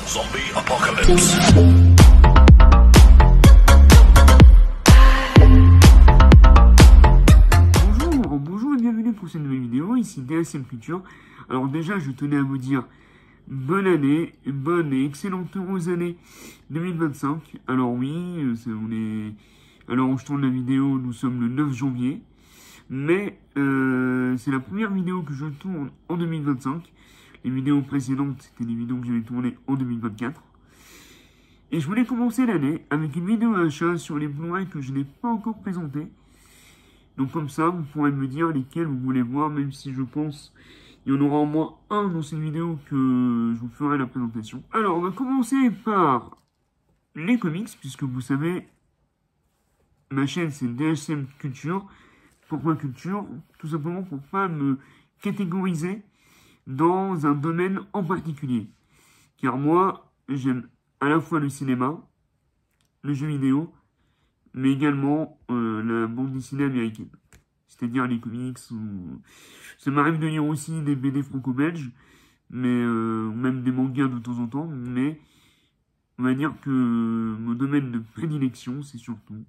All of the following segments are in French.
Zombie Apocalypse. Bonjour et bienvenue pour cette nouvelle vidéo, ici DSM Culture. Alors déjà, je tenais à vous dire bonne année, bonne et excellente heureuse année 2025. Alors oui, alors où je tourne la vidéo, nous sommes le 9 janvier. Mais c'est la première vidéo que je tourne en 2025. Les vidéos précédentes, c'était des vidéos que j'avais tournées en 2024. Et je voulais commencer l'année avec une vidéo achat sur les Blu-ray que je n'ai pas encore présentées. Donc comme ça, vous pourrez me dire lesquels vous voulez voir, même si je pense il y en aura au moins un dans cette vidéo que je vous ferai la présentation. Alors, on va commencer par les comics, puisque vous savez, ma chaîne c'est DSM Culture. Pourquoi Culture? Tout simplement pour pas me catégoriser dans un domaine en particulier. Car moi, j'aime à la fois le cinéma, le jeu vidéo, mais également la bande dessinée américaine. C'est-à-dire les comics. Ça m'arrive de lire aussi des BD franco-belges, mais même des mangas de temps en temps. Mais on va dire que mon domaine de prédilection, c'est surtout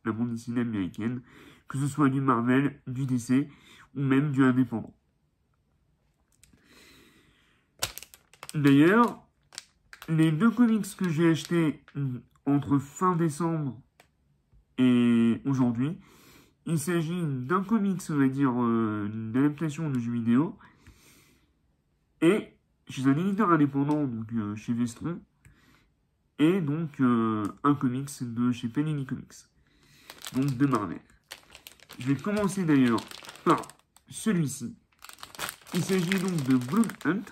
la bande dessinée américaine, que ce soit du Marvel, du DC, ou même du indépendant. D'ailleurs, les deux comics que j'ai achetés entre fin décembre et aujourd'hui, il s'agit d'un comics, on va dire, d'une adaptation de jeu vidéo, et chez un éditeur indépendant, donc chez Vestron, et donc un comics de chez Panini Comics, donc de Marvel. Je vais commencer d'ailleurs par celui-ci. Il s'agit donc de Blood Hunt.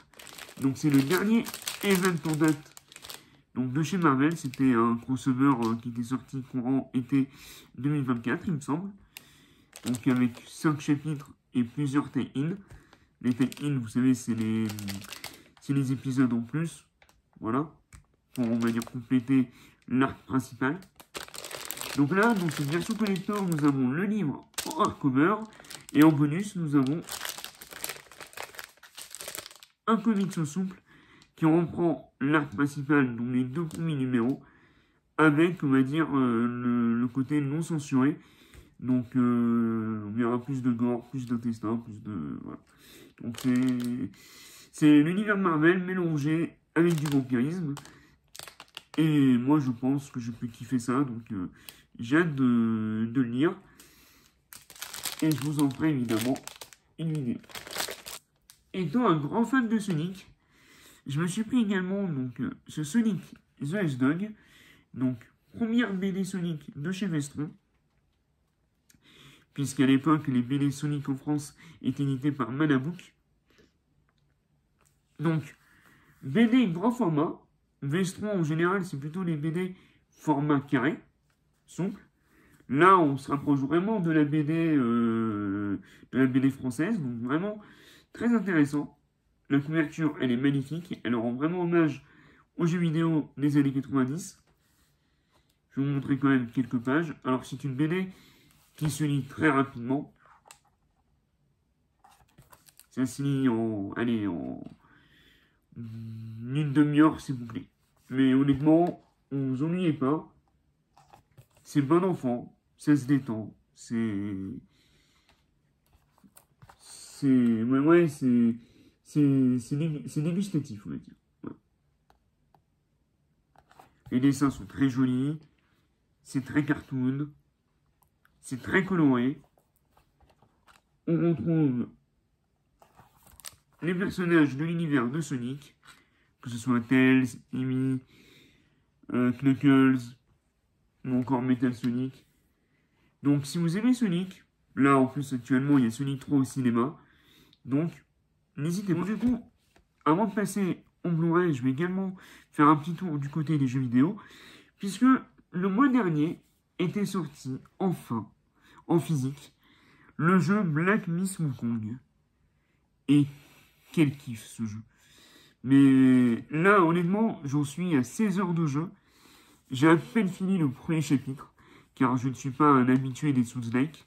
Donc c'est le dernier event en date donc de chez Marvel. C'était un crossover qui était sorti courant été 2024, il me semble. Donc avec 5 chapitres et plusieurs tie-in. Les tie-in, vous savez, c'est les épisodes en plus. Voilà. Pour, on va dire, compléter l'arc principal. Donc là, dans cette version collector, nous avons le livre en hardcover. Et en bonus, nous avons un comics au souple qui reprend l'arc principal, donc les deux premiers numéros, avec, on va dire, le côté non censuré. Donc, on verra plus de gore, plus d'intestin, plus de... Voilà. Donc, c'est l'univers Marvel mélangé avec du vampirisme. Et moi, je pense que je peux kiffer ça. Donc, j'ai hâte de le lire. Et je vous en ferai évidemment une vidéo. Étant un grand fan de Sonic, je me suis pris également donc, ce Sonic The Hedgehog, donc première BD Sonic de chez Vestron, puisqu'à l'époque les BD Sonic en France étaient édités par Manabook. Donc BD grand format, Vestron en général c'est plutôt les BD format carré, souple. Là on se rapproche vraiment de la BD française, donc vraiment très intéressant. La couverture, elle est magnifique. Elle rend vraiment hommage aux jeux vidéo des années 90. Je vais vous montrer quand même quelques pages. Alors, c'est une BD qui se lit très rapidement. Ça se lit en une demi-heure, c'est bouclé. Mais honnêtement, on vous ennuyez pas. C'est bon enfant. Ça se détend. C'est dégustatif, on va dire. Voilà. Les dessins sont très jolis, c'est très cartoon, c'est très coloré. On retrouve les personnages de l'univers de Sonic, que ce soit Tails, Amy, Knuckles, ou encore Metal Sonic. Donc, si vous aimez Sonic, là en plus actuellement il y a Sonic 3 au cinéma. Donc, n'hésitez pas. Du coup, avant de passer en Blu-ray, je vais également faire un petit tour du côté des jeux vidéo, puisque le mois dernier était sorti, enfin, en physique, le jeu Black Myth Wukong. Et quel kiff ce jeu. Mais là, honnêtement, j'en suis à 16 heures de jeu. J'ai à peine fini le premier chapitre, car je ne suis pas un habitué des Souls-like.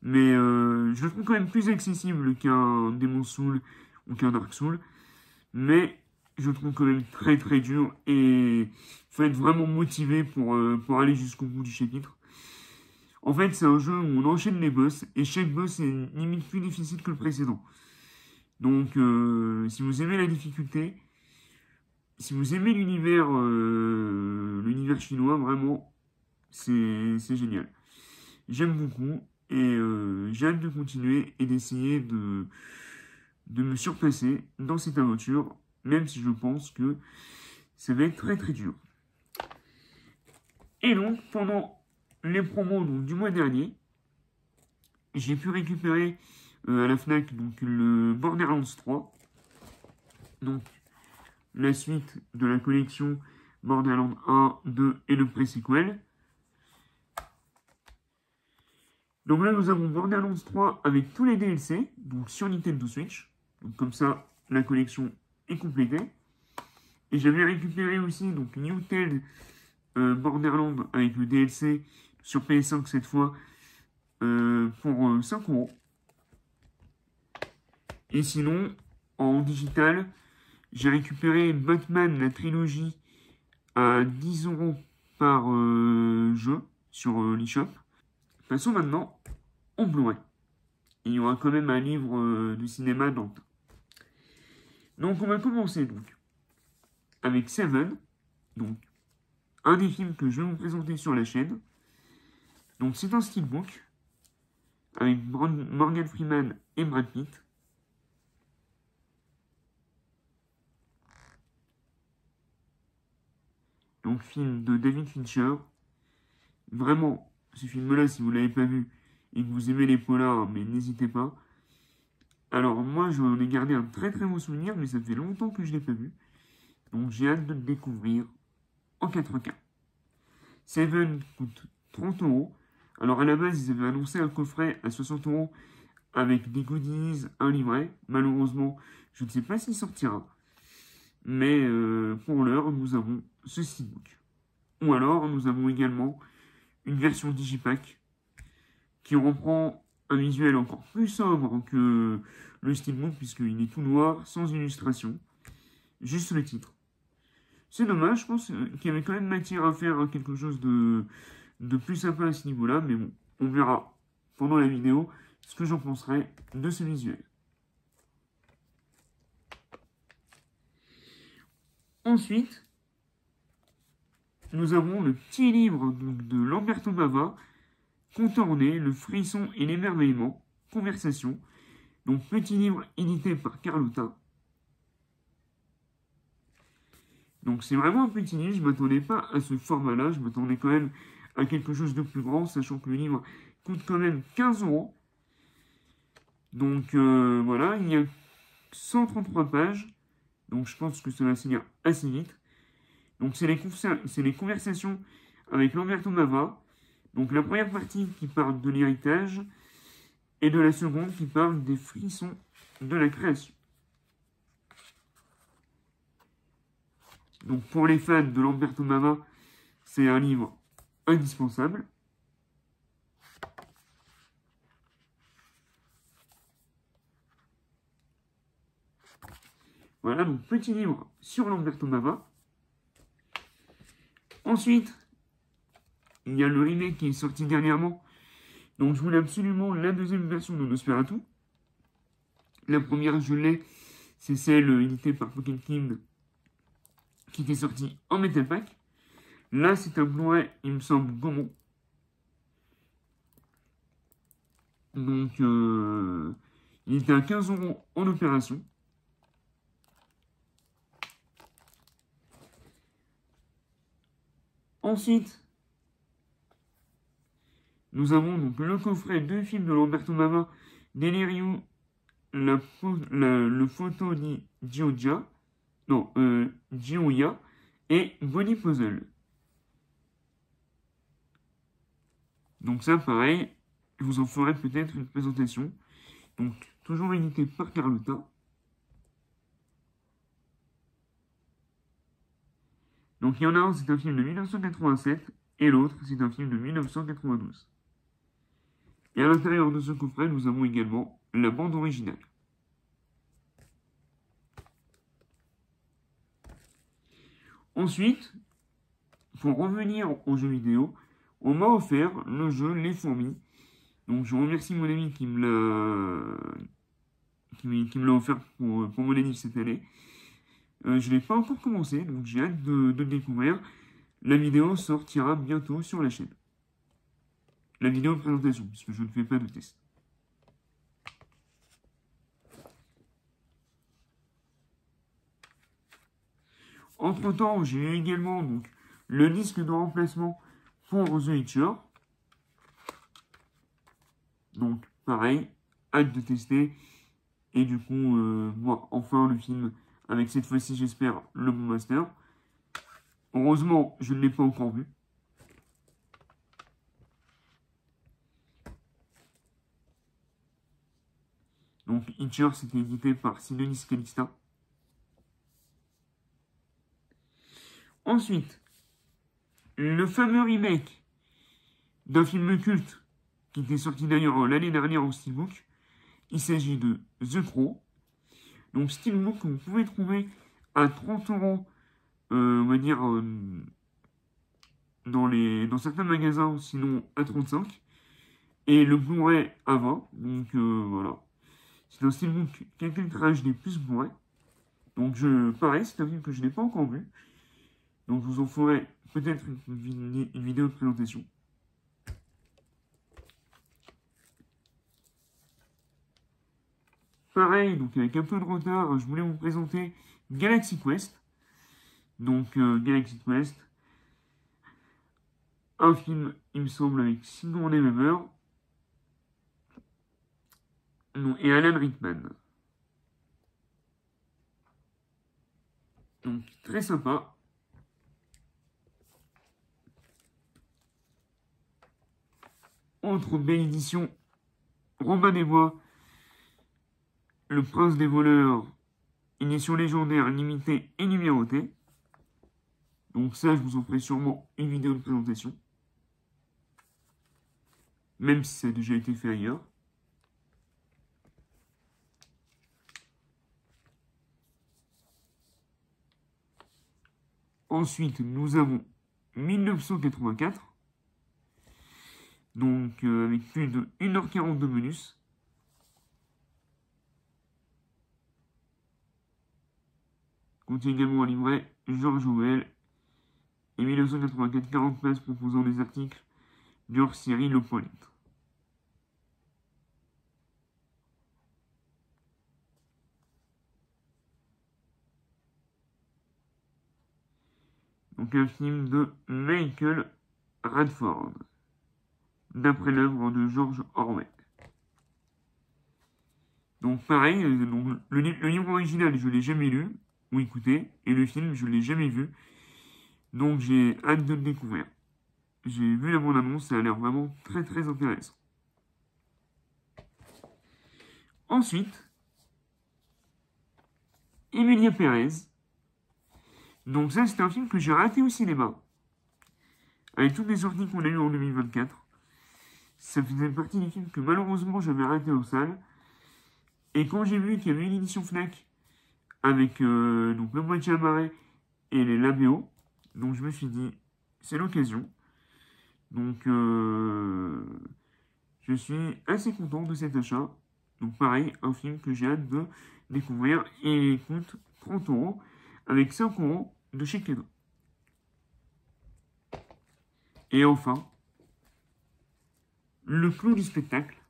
Mais je le trouve quand même plus accessible qu'un Demon's Souls ou qu'un Dark Souls. Mais je trouve quand même très très dur et faut être vraiment motivé pour aller jusqu'au bout du chapitre. En fait, c'est un jeu où on enchaîne les boss et chaque boss est limite plus difficile que le précédent. Donc, si vous aimez la difficulté, si vous aimez l'univers chinois, vraiment, c'est génial. J'aime beaucoup et j'ai hâte de continuer et d'essayer de me surpasser dans cette aventure, même si je pense que ça va être très très dur. Et donc, pendant les promos donc, du mois dernier, j'ai pu récupérer à la FNAC donc, le Borderlands 3, donc la suite de la collection Borderlands 1, 2 et le pré-sequel. Donc là, nous avons Borderlands 3 avec tous les DLC, donc sur Nintendo Switch. Donc comme ça, la collection est complétée. Et j'avais récupéré aussi donc New Tale Borderlands avec le DLC sur PS5 cette fois pour 5 euros. Et sinon, en digital, j'ai récupéré Batman, la trilogie, à 10 euros par jeu sur l'eShop. Passons maintenant au Blu-ray. Il y aura quand même un livre de cinéma dans le temps. Donc on va commencer donc avec Seven, donc un des films que je vais vous présenter sur la chaîne. Donc c'est un steelbook avec Morgan Freeman et Brad Pitt. Donc film de David Fincher. Vraiment, ce film-là, si vous ne l'avez pas vu et que vous aimez les polars, mais n'hésitez pas. Alors moi, j'en ai gardé un très très bon souvenir, mais ça fait longtemps que je ne l'ai pas vu. Donc j'ai hâte de le découvrir en 4K. Seven coûte 30 euros. Alors à la base, ils avaient annoncé un coffret à 60 euros avec des goodies, un livret. Malheureusement, je ne sais pas s'il sortira. Mais pour l'heure, nous avons ce steelbook. Ou alors, nous avons également une version Digipack qui reprend un visuel encore plus sobre que le steelbook puisqu'il est tout noir, sans illustration. Juste le titre. C'est dommage, je pense qu'il y avait quand même matière à faire quelque chose de plus sympa à ce niveau-là, mais bon, on verra pendant la vidéo ce que j'en penserai de ce visuel. Ensuite, nous avons le petit livre de Lamberto Bava, Contourner, le frisson et l'émerveillement, conversation. Donc petit livre édité par Carlotta. Donc c'est vraiment un petit livre, je ne m'attendais pas à ce format-là, je m'attendais quand même à quelque chose de plus grand, sachant que le livre coûte quand même 15 euros. Donc voilà, il y a 133 pages, donc je pense que ça va se lire assez vite. Donc c'est les conversations avec Lamberto Bava. Donc la première partie qui parle de l'héritage et de la seconde qui parle des frissons de la création. Donc pour les fans de Lamberto Bava, c'est un livre indispensable. Voilà, donc petit livre sur Lamberto Bava. Ensuite, il y a le remake qui est sorti dernièrement. Donc je voulais absolument la deuxième version de Nosferatu. La première, je l'ai, c'est celle éditée par Pocket King qui était sortie en Metal Pack. Là, c'est un Blu-ray, il me semble, Gaumont. Donc, il était à 15 euros en opération. Ensuite, nous avons donc le coffret de films de Lamberto Bava, Delirium, le photo di Gioia, non, Gioia et Body Puzzle. Donc ça, pareil, je vous en ferai peut-être une présentation. Donc, toujours édité par Carlotta. Donc il y en a un, c'est un film de 1987, et l'autre, c'est un film de 1992. Et à l'intérieur de ce coffret, nous avons également la bande originale. Ensuite, pour revenir aux jeux vidéo, on m'a offert le jeu Les Fourmis. Donc je remercie mon ami qui me l'a offert pour mon anniversaire cette année. Je ne l'ai pas encore commencé, donc j'ai hâte de le découvrir. La vidéo sortira bientôt sur la chaîne. La vidéo de présentation, puisque je ne fais pas de test. Entre-temps, j'ai eu également donc, le disque de remplacement pour The Witcher. Donc, pareil, hâte de tester. Et du coup, voir enfin le film avec cette fois-ci, j'espère, le bon master. Heureusement, je ne l'ai pas encore vu. Donc, Hitcher, c'était édité par Sidonis Calixta. Ensuite, le fameux remake d'un film culte qui était sorti d'ailleurs l'année dernière en steelbook. Il s'agit de The Crow. Donc, steelbook que vous pouvez trouver à 30 €, on va dire, dans certains magasins, sinon à 35. Et le Blu-ray à 20. Donc, voilà. C'est un steelbook qui a quelques HD plus Blu-ray. Donc, pareil, c'est un film que je n'ai pas encore vu. Donc, je vous en ferai peut-être une vidéo de présentation. Pareil, donc avec un peu de retard, je voulais vous présenter Galaxy Quest. Donc, Galaxy Quest. Un film, il me semble, avec Sigourney Weaver. Et Alan Rickman. Donc, très sympa. Autre belle édition, Robin des Bois, Le Prince des voleurs, édition légendaire, limitée et numérotée. Donc ça, je vous en ferai sûrement une vidéo de présentation. Même si ça a déjà été fait ailleurs. Ensuite, nous avons 1984. Donc, avec plus de 1h40 de bonus. Contient également un livret George Orwell. Et 1984, 40 pages proposant des articles du hors-série Le Point Lettre. Donc, un film de Michael Radford, d'après l'œuvre de George Orwell. Donc pareil, donc, le livre original, je ne l'ai jamais lu ou écouté, et le film, je ne l'ai jamais vu. Donc j'ai hâte de le découvrir. J'ai vu la bande-annonce, ça a l'air vraiment très très intéressant. Ensuite, Emilia Pérez. Donc ça, c'est un film que j'ai raté au cinéma. Avec toutes les sorties qu'on a eues en 2024. Ça faisait partie des films que malheureusement j'avais raté en salle. Et quand j'ai vu qu'il y avait une édition Fnac avec donc le moitié à marais et les labéos, donc je me suis dit, c'est l'occasion. Donc je suis assez content de cet achat. Donc pareil, un film que j'ai hâte de découvrir et il coûte 30 € avec 5 € de chez Cadeau. Et enfin, le clou du spectacle,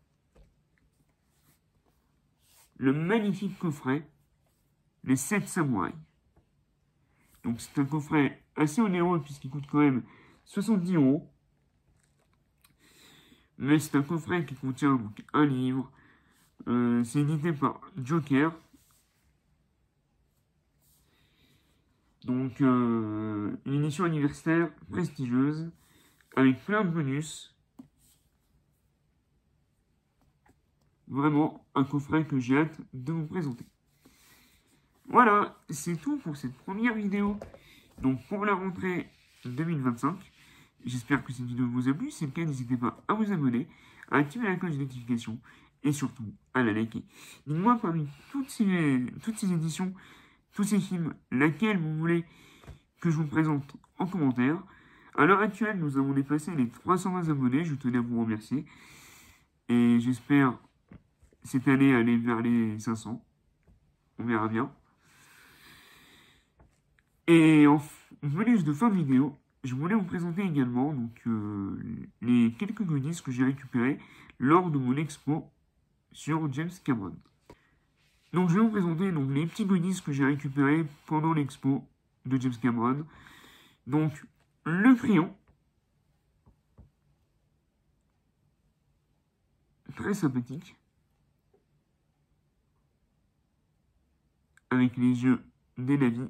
le magnifique coffret, les 7 samouraïs. Donc c'est un coffret assez onéreux puisqu'il coûte quand même 70 €. Mais c'est un coffret qui contient donc un livre. C'est édité par Joker. Donc une édition anniversaire prestigieuse avec plein de bonus. Vraiment un coffret que j'ai hâte de vous présenter. Voilà, c'est tout pour cette première vidéo. Donc pour la rentrée 2025. J'espère que cette vidéo vous a plu. Si c'est le cas, n'hésitez pas à vous abonner, à activer la cloche de notification et surtout à la liker. Dites-moi parmi toutes ces éditions, tous ces films, laquelle vous voulez que je vous présente en commentaire. À l'heure actuelle, nous avons dépassé les 320 abonnés, je tenais à vous remercier. Et j'espère cette année aller vers les 500. On verra bien. Et en bonus de fin de vidéo, je voulais vous présenter également donc, les quelques goodies que j'ai récupérés lors de mon expo sur James Cameron. Donc je vais vous présenter donc, les petits goodies que j'ai récupérés pendant l'expo de James Cameron. Donc le crayon, très sympathique, avec les yeux des navis.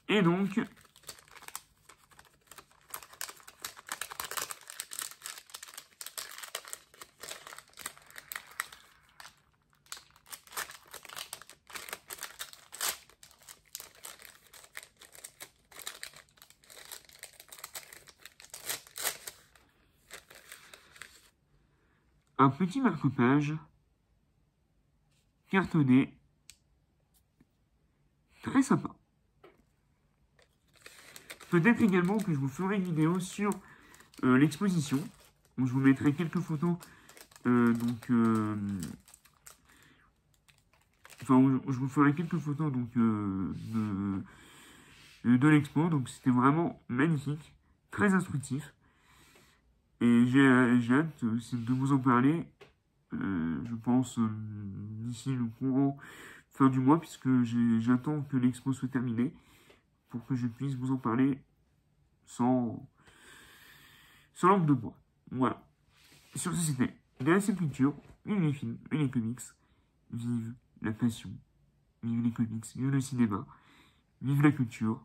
Et donc, un petit marque-page cartonné, très sympa. Peut-être également que je vous ferai une vidéo sur l'exposition. Donc, je vous mettrai quelques photos. Enfin, je vous ferai quelques photos donc, de l'expo. Donc c'était vraiment magnifique, très instructif. Et j'ai hâte de vous en parler, je pense, d'ici le courant fin du mois, puisque j'attends que l'expo soit terminée pour que je puisse vous en parler sans langue de bois. Voilà. Sur ce, c'était DSM Culture, vive les films, vive les comics, vive la passion, vive les comics, vive le cinéma, vive la culture.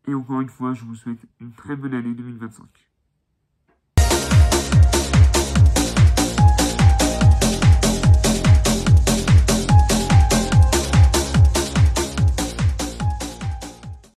Et encore une fois, je vous souhaite une très bonne année 2025.